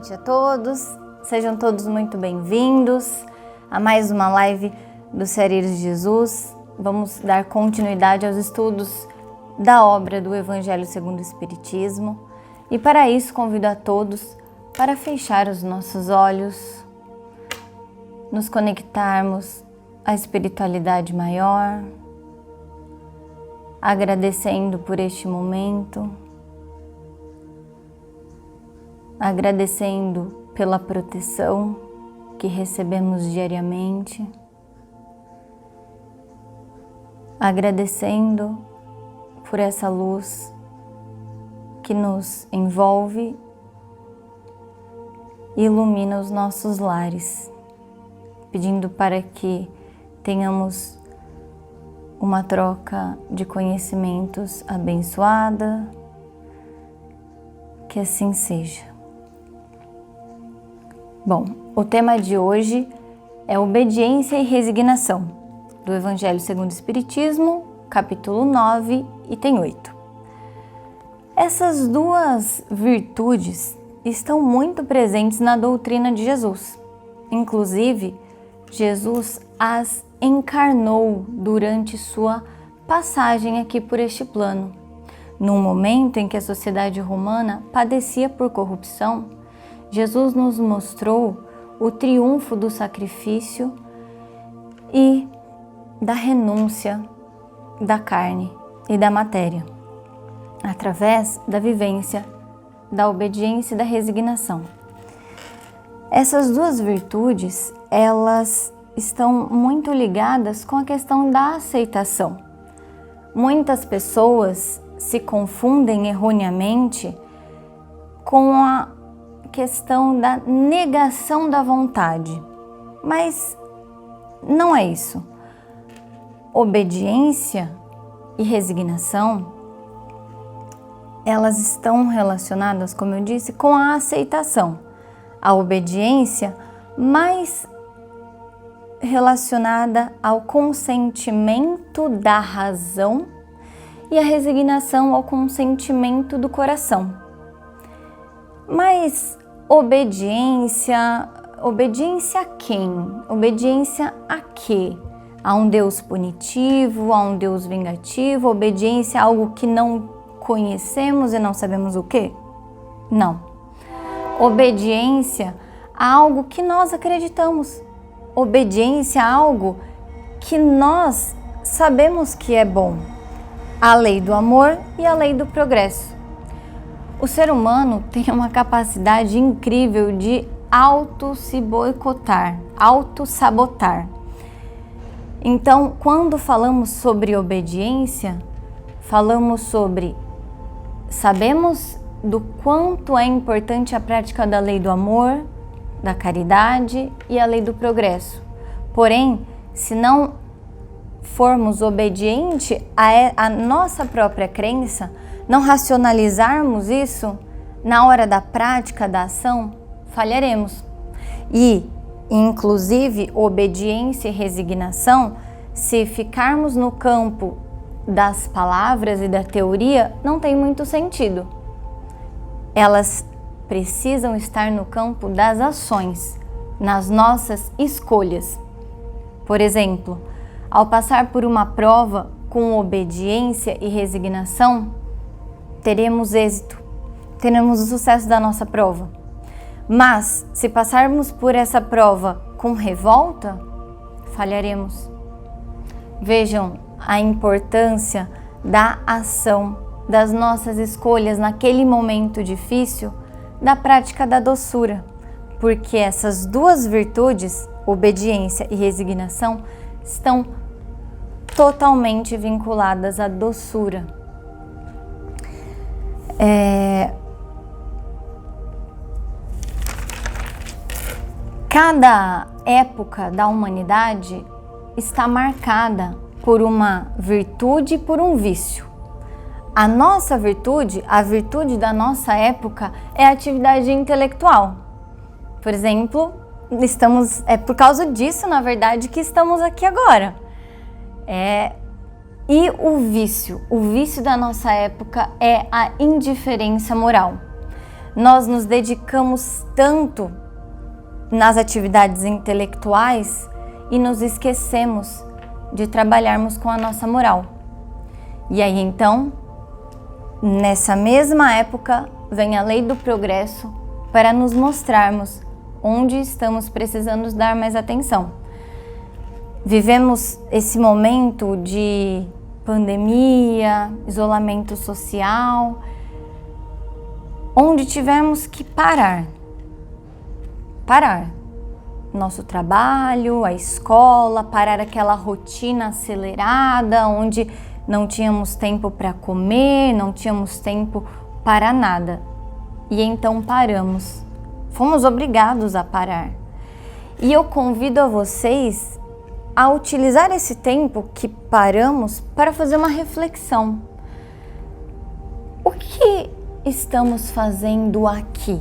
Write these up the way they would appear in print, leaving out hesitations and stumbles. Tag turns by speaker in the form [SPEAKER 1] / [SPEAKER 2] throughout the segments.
[SPEAKER 1] noite a todos, sejam todos muito bem-vindos a mais uma live do Ceareiros de Jesus. Vamos dar continuidade aos estudos da obra do Evangelho segundo o Espiritismo e para isso convido a todos para fechar os nossos olhos, nos conectarmos à espiritualidade maior, agradecendo por este momento, agradecendo pela proteção que recebemos diariamente, agradecendo por essa luz que nos envolve e ilumina os nossos lares, pedindo para que tenhamos uma troca de conhecimentos abençoada, que assim seja. Bom, o tema de hoje é obediência e resignação, do Evangelho segundo o Espiritismo, capítulo 9, item 8. Essas duas virtudes estão muito presentes na doutrina de Jesus. Inclusive, Jesus as encarnou durante sua passagem aqui por este plano. Num momento em que a sociedade romana padecia por corrupção, Jesus nos mostrou o triunfo do sacrifício e da renúncia da carne e da matéria, através da vivência, da obediência e da resignação. Essas duas virtudes, elas estão muito ligadas com a questão da aceitação. Muitas pessoas se confundem erroneamente com a questão da negação da vontade, mas não é isso. Obediência e resignação, elas estão relacionadas, como eu disse, com a aceitação. A obediência mais relacionada ao consentimento da razão e a resignação ao consentimento do coração. Mas obediência a quem? Obediência a quê? A um Deus punitivo, a um Deus vingativo? Obediência a algo que não conhecemos e não sabemos o quê? Não. Obediência a algo que nós acreditamos. Obediência a algo que nós sabemos que é bom. A lei do amor e a lei do progresso. O ser humano tem uma capacidade incrível de se boicotar, sabotar. Então, quando falamos sobre obediência, falamos sobre sabemos do quanto é importante a prática da lei do amor, da caridade e a lei do progresso. Porém, se não formos obedientes à nossa própria crença, não racionalizarmos isso, na hora da prática, da ação, falharemos. E, inclusive, obediência e resignação, se ficarmos no campo das palavras e da teoria, não tem muito sentido. Elas precisam estar no campo das ações, nas nossas escolhas. Por exemplo, ao passar por uma prova com obediência e resignação, teremos êxito, teremos o sucesso da nossa prova. Mas, se passarmos por essa prova com revolta, falharemos. Vejam a importância da ação, das nossas escolhas naquele momento difícil, da prática da doçura, porque essas duas virtudes, obediência e resignação, estão totalmente vinculadas à doçura. Cada época da humanidade está marcada por uma virtude e por um vício. A nossa virtude, a virtude da nossa época, é a atividade intelectual. Por exemplo, é por causa disso, na verdade, que estamos aqui agora. E o vício da nossa época é a indiferença moral. Nós nos dedicamos tanto nas atividades intelectuais e nos esquecemos de trabalharmos com a nossa moral. E aí então, nessa mesma época, vem a lei do progresso para nos mostrarmos onde estamos precisando dar mais atenção. Vivemos esse momento de pandemia, isolamento social, onde tivemos que parar. Nosso trabalho, a escola, parar aquela rotina acelerada, onde não tínhamos tempo para comer, não tínhamos tempo para nada. E então paramos. Fomos obrigados a parar. E eu convido a vocês a utilizar esse tempo que paramos para fazer uma reflexão. O que estamos fazendo aqui,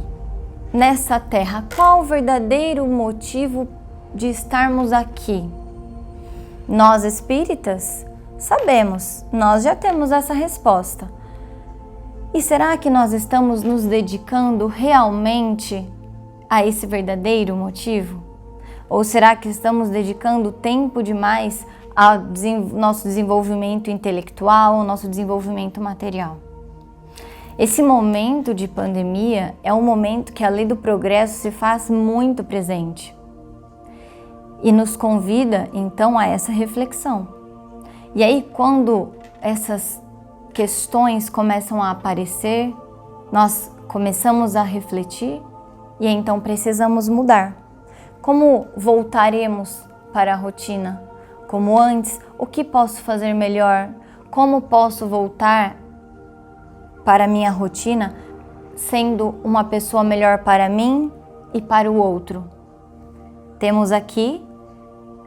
[SPEAKER 1] nessa terra? Qual o verdadeiro motivo de estarmos aqui? Nós espíritas sabemos, nós já temos essa resposta. E será que nós estamos nos dedicando realmente a esse verdadeiro motivo? Ou será que estamos dedicando tempo demais ao nosso desenvolvimento intelectual, ao nosso desenvolvimento material? Esse momento de pandemia é um momento que a lei do progresso se faz muito presente e nos convida então a essa reflexão. E aí, quando essas questões começam a aparecer, nós começamos a refletir e então precisamos mudar. Como voltaremos para a rotina? Como antes? O que posso fazer melhor? Como posso voltar para a minha rotina sendo uma pessoa melhor para mim e para o outro? Temos aqui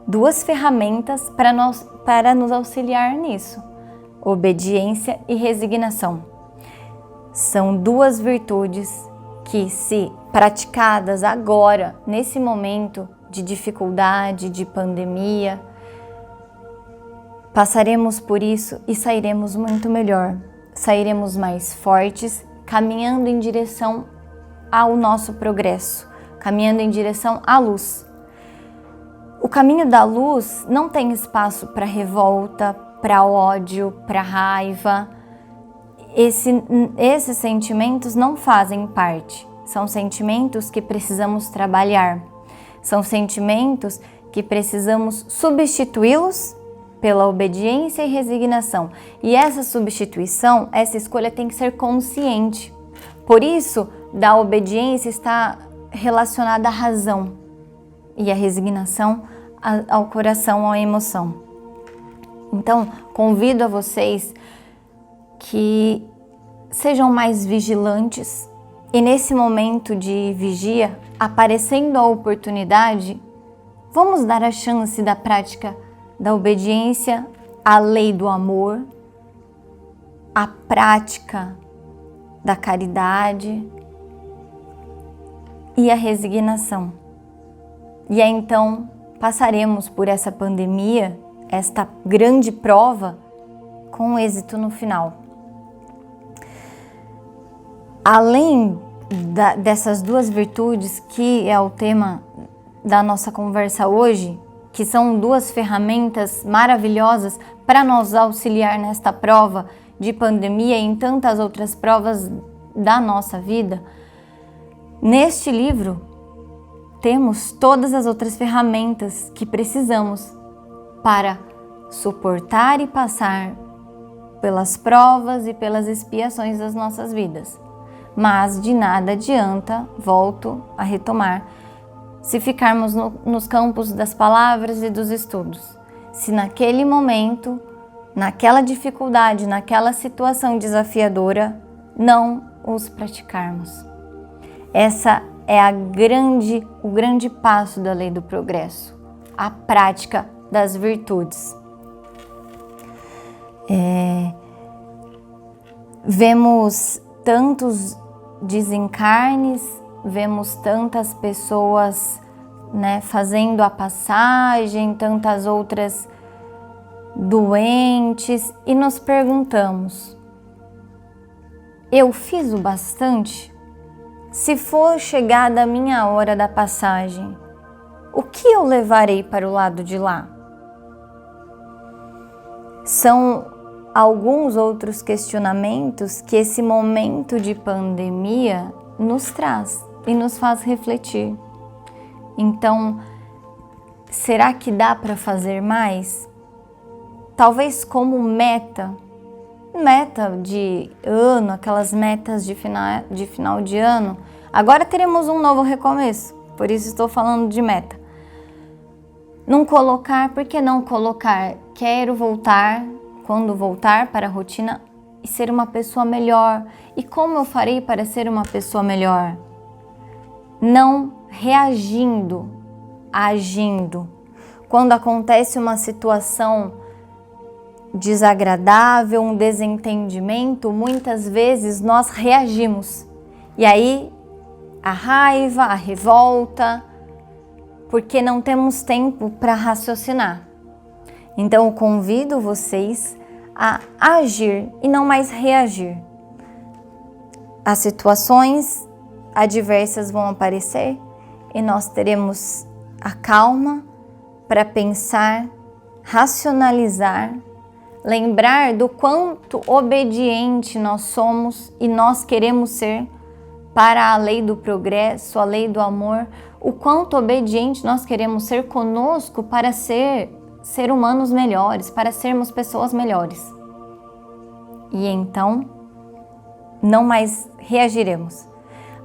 [SPEAKER 1] duas ferramentas para nos auxiliar nisso: obediência e resignação. São duas virtudes que, se praticadas agora, nesse momento de dificuldade, de pandemia, passaremos por isso e sairemos muito melhor. Sairemos mais fortes, caminhando em direção ao nosso progresso, caminhando em direção à luz. O caminho da luz não tem espaço para revolta, para ódio, para raiva. Esses sentimentos não fazem parte. São sentimentos que precisamos trabalhar. São sentimentos que precisamos substituí-los pela obediência e resignação. E essa substituição, essa escolha tem que ser consciente. Por isso, da obediência está relacionada à razão e a resignação ao coração, à emoção. Então, convido a vocês que sejam mais vigilantes e nesse momento de vigia, aparecendo a oportunidade, vamos dar a chance da prática da obediência à lei do amor, à prática da caridade e a resignação. E aí então passaremos por essa pandemia, esta grande prova, com êxito no final. Além dessas duas virtudes, que é o tema da nossa conversa hoje, que são duas ferramentas maravilhosas para nos auxiliar nesta prova de pandemia e em tantas outras provas da nossa vida, neste livro temos todas as outras ferramentas que precisamos para suportar e passar pelas provas e pelas expiações das nossas vidas. Mas de nada adianta, volto a retomar, se ficarmos nos campos das palavras e dos estudos. Se naquele momento, naquela dificuldade, naquela situação desafiadora, não os praticarmos. Essa é o grande passo da lei do progresso, a prática das virtudes. Vemos tantos desencarnes, vemos tantas pessoas, fazendo a passagem, tantas outras doentes, e nos perguntamos: eu fiz o bastante? Se for chegada a minha hora da passagem, o que eu levarei para o lado de lá? São alguns outros questionamentos que esse momento de pandemia nos traz e nos faz refletir. Então, será que dá para fazer mais? Talvez como meta de ano, aquelas metas de final de ano. Agora teremos um novo recomeço, por isso estou falando de meta. Não colocar, por que não colocar? Quero voltar, quando voltar para a rotina, e ser uma pessoa melhor. E como eu farei para ser uma pessoa melhor? Não reagindo, agindo. Quando acontece uma situação desagradável, um desentendimento, muitas vezes nós reagimos. E aí a raiva, a revolta, porque não temos tempo para raciocinar. Então eu convido vocês a agir e não mais reagir. As situações adversas vão aparecer e nós teremos a calma para pensar, racionalizar, lembrar do quanto obediente nós somos e nós queremos ser para a lei do progresso, a lei do amor, o quanto obediente nós queremos ser conosco para ser humanos melhores, para sermos pessoas melhores. E então, não mais reagiremos.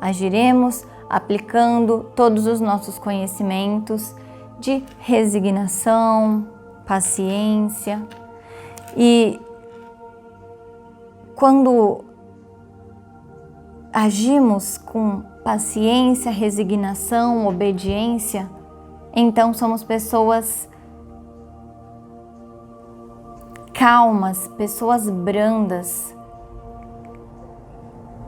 [SPEAKER 1] Agiremos aplicando todos os nossos conhecimentos de resignação, paciência. E quando agimos com paciência, resignação, obediência, então somos pessoas calmas, pessoas brandas.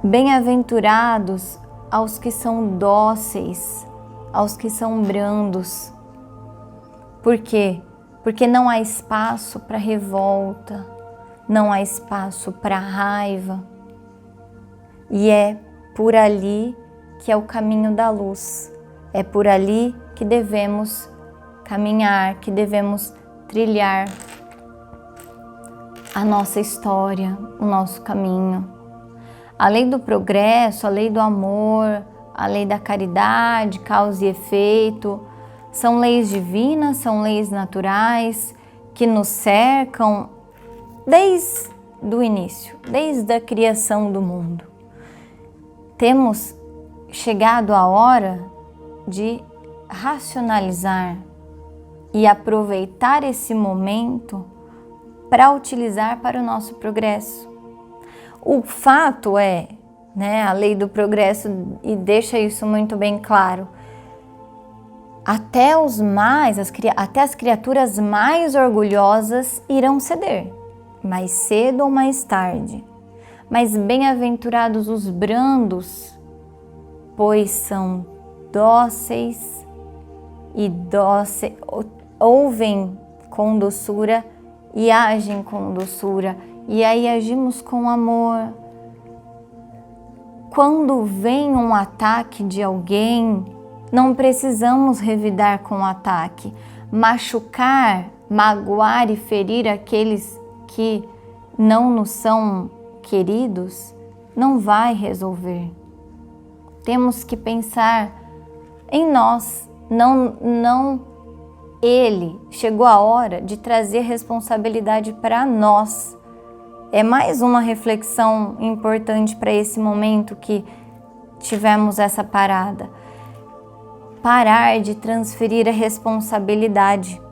[SPEAKER 1] Bem-aventurados aos que são dóceis, aos que são brandos. Por quê? Porque não há espaço para revolta, não há espaço para raiva. E é por ali que é o caminho da luz. É por ali que devemos caminhar, que devemos trilhar a nossa história, o nosso caminho. A lei do progresso, a lei do amor, a lei da caridade, causa e efeito, são leis divinas, são leis naturais que nos cercam desde o início, desde a criação do mundo. Temos chegado a hora de racionalizar e aproveitar esse momento para utilizar para o nosso progresso. O fato é, a lei do progresso e deixa isso muito bem claro, até as criaturas mais orgulhosas irão ceder, mais cedo ou mais tarde. Mas bem-aventurados os brandos, pois são dóceis e ouvem com doçura e agem com doçura. E aí agimos com amor. Quando vem um ataque de alguém, não precisamos revidar com o ataque. Machucar, magoar e ferir aqueles que não nos são queridos, não vai resolver. Temos que pensar em nós, não ele. Chegou a hora de trazer responsabilidade para nós. É mais uma reflexão importante para esse momento que tivemos essa parada. Parar de transferir a responsabilidade.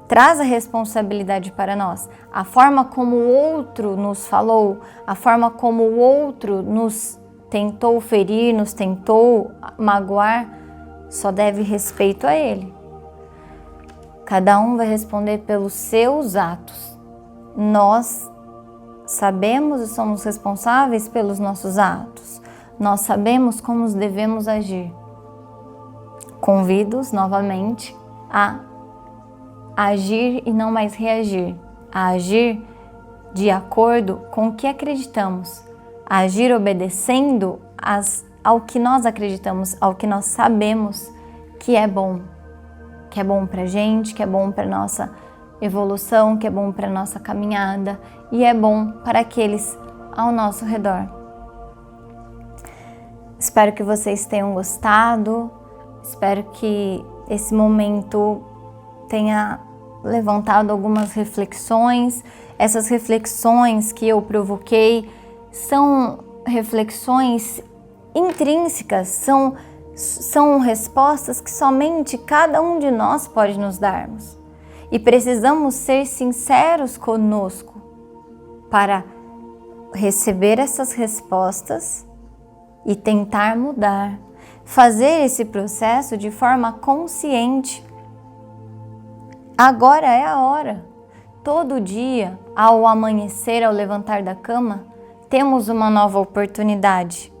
[SPEAKER 1] Traz a responsabilidade para nós. A forma como o outro nos falou, a forma como o outro nos tentou ferir, nos tentou magoar, só deve respeito a ele. Cada um vai responder pelos seus atos. Nós sabemos e somos responsáveis pelos nossos atos. Nós sabemos como devemos agir. Convido-os novamente a agir e não mais reagir. A agir de acordo com o que acreditamos. A agir obedecendo às ao que nós acreditamos, ao que nós sabemos que é bom pra gente, que é bom para nossa evolução, que é bom para nossa caminhada e é bom para aqueles ao nosso redor. Espero que vocês tenham gostado, espero que esse momento tenha levantado algumas reflexões. Essas reflexões que eu provoquei são reflexões intrínsecas, são respostas que somente cada um de nós pode nos darmos. E precisamos ser sinceros conosco para receber essas respostas e tentar mudar, fazer esse processo de forma consciente. Agora é a hora. Todo dia, ao amanhecer, ao levantar da cama, temos uma nova oportunidade.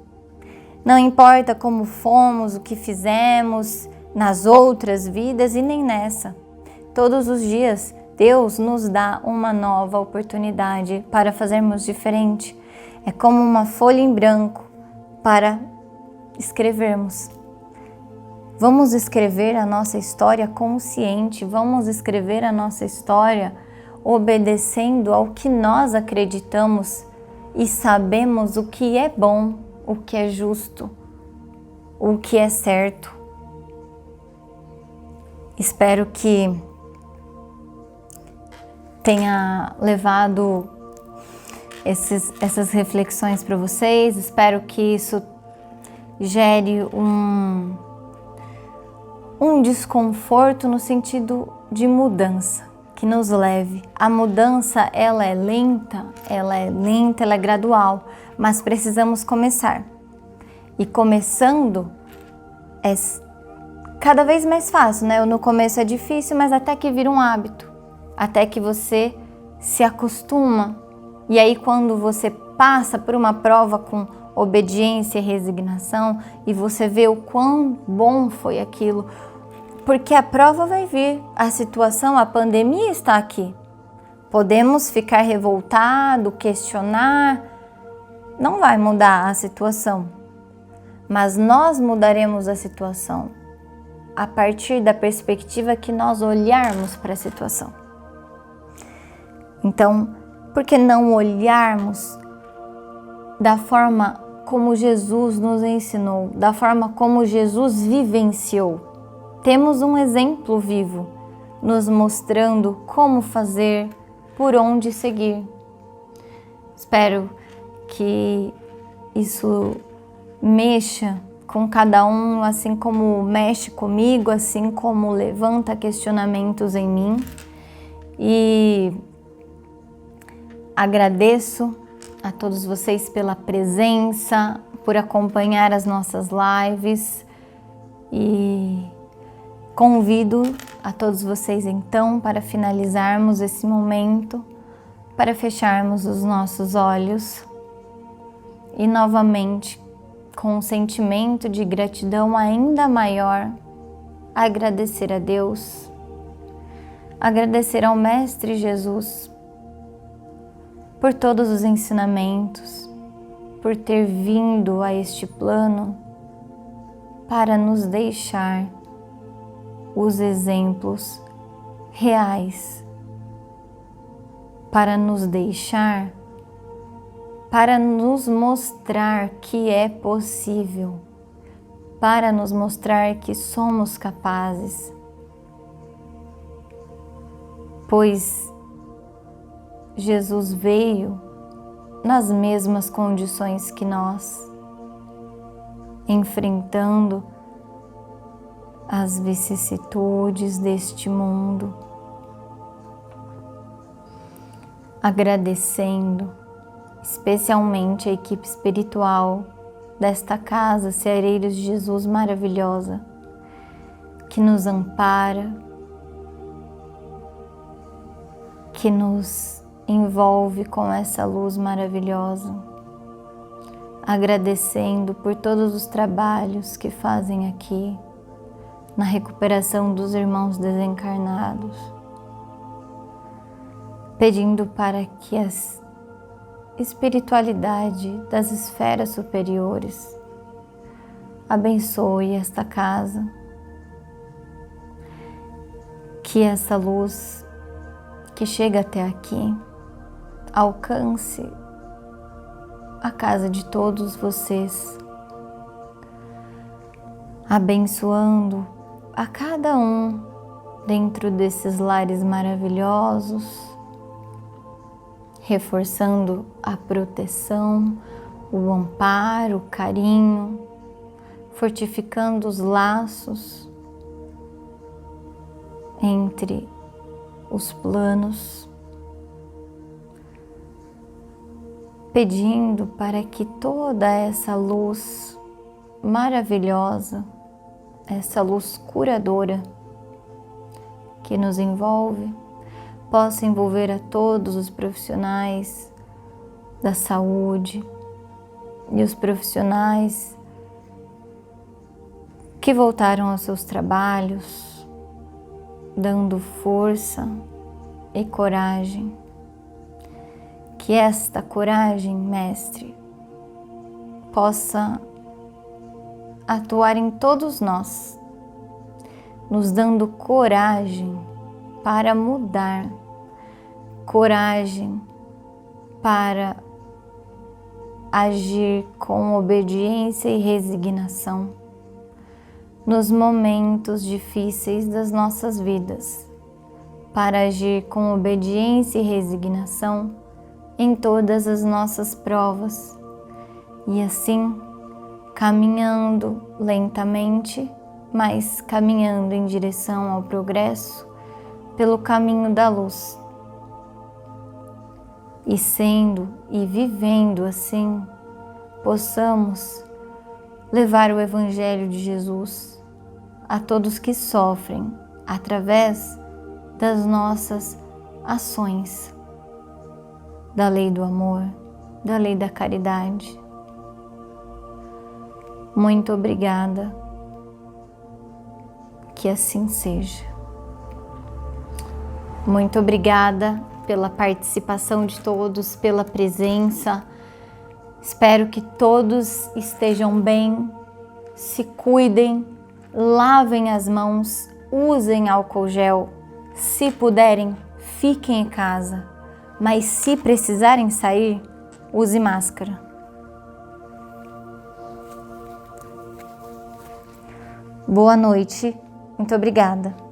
[SPEAKER 1] Não importa como fomos, o que fizemos nas outras vidas e nem nessa. Todos os dias, Deus nos dá uma nova oportunidade para fazermos diferente. É como uma folha em branco para escrevermos. Vamos escrever a nossa história consciente, vamos escrever a nossa história obedecendo ao que nós acreditamos e sabemos o que é bom, o que é justo, o que é certo. Espero que tenha levado essas reflexões para vocês, espero que isso gere um desconforto no sentido de mudança, que nos leve. A mudança, ela é lenta, ela é gradual, mas precisamos começar. E começando é cada vez mais fácil, né? No começo é difícil, mas até que vira um hábito, até que você se acostuma. E aí quando você passa por uma prova com obediência e resignação e você vê o quão bom foi aquilo, porque a prova vai vir, a situação, a pandemia está aqui. Podemos ficar revoltados, questionar, não vai mudar a situação, mas nós mudaremos a situação a partir da perspectiva que nós olharmos para a situação. Então, por que não olharmos da forma como Jesus nos ensinou, da forma como Jesus vivenciou? Temos um exemplo vivo, nos mostrando como fazer, por onde seguir. Espero que isso mexa com cada um, assim como mexe comigo, assim como levanta questionamentos em mim. E agradeço a todos vocês pela presença, por acompanhar as nossas lives e convido a todos vocês então para finalizarmos esse momento, para fecharmos os nossos olhos e novamente com um sentimento de gratidão ainda maior, agradecer a Deus, agradecer ao Mestre Jesus por todos os ensinamentos, por ter vindo a este plano para nos deixar os exemplos reais, para nos deixar, para nos mostrar que é possível, para nos mostrar que somos capazes, pois Jesus veio nas mesmas condições que nós, enfrentando as vicissitudes deste mundo, agradecendo especialmente a equipe espiritual desta casa, Ceareiros de Jesus maravilhosa, que nos ampara, que nos envolve com essa luz maravilhosa, agradecendo por todos os trabalhos que fazem aqui, na recuperação dos irmãos desencarnados, pedindo para que a espiritualidade das esferas superiores abençoe esta casa, que essa luz que chega até aqui alcance a casa de todos vocês, abençoando a cada um dentro desses lares maravilhosos, reforçando a proteção, o amparo, o carinho, fortificando os laços entre os planos, pedindo para que toda essa luz maravilhosa, essa luz curadora que nos envolve, possa envolver a todos os profissionais da saúde e os profissionais que voltaram aos seus trabalhos, dando força e coragem. Que esta coragem, Mestre, possa atuar em todos nós, nos dando coragem para mudar, coragem para agir com obediência e resignação nos momentos difíceis das nossas vidas, para agir com obediência e resignação em todas as nossas provas, e assim, caminhando lentamente, mas caminhando em direção ao progresso, pelo caminho da luz. E sendo e vivendo assim, possamos levar o Evangelho de Jesus a todos que sofrem através das nossas ações, da lei do amor, da lei da caridade. Muito obrigada, que assim seja. Muito obrigada pela participação de todos, pela presença. Espero que todos estejam bem, se cuidem, lavem as mãos, usem álcool gel. Se puderem, fiquem em casa, mas se precisarem sair, use máscara. Boa noite, muito obrigada.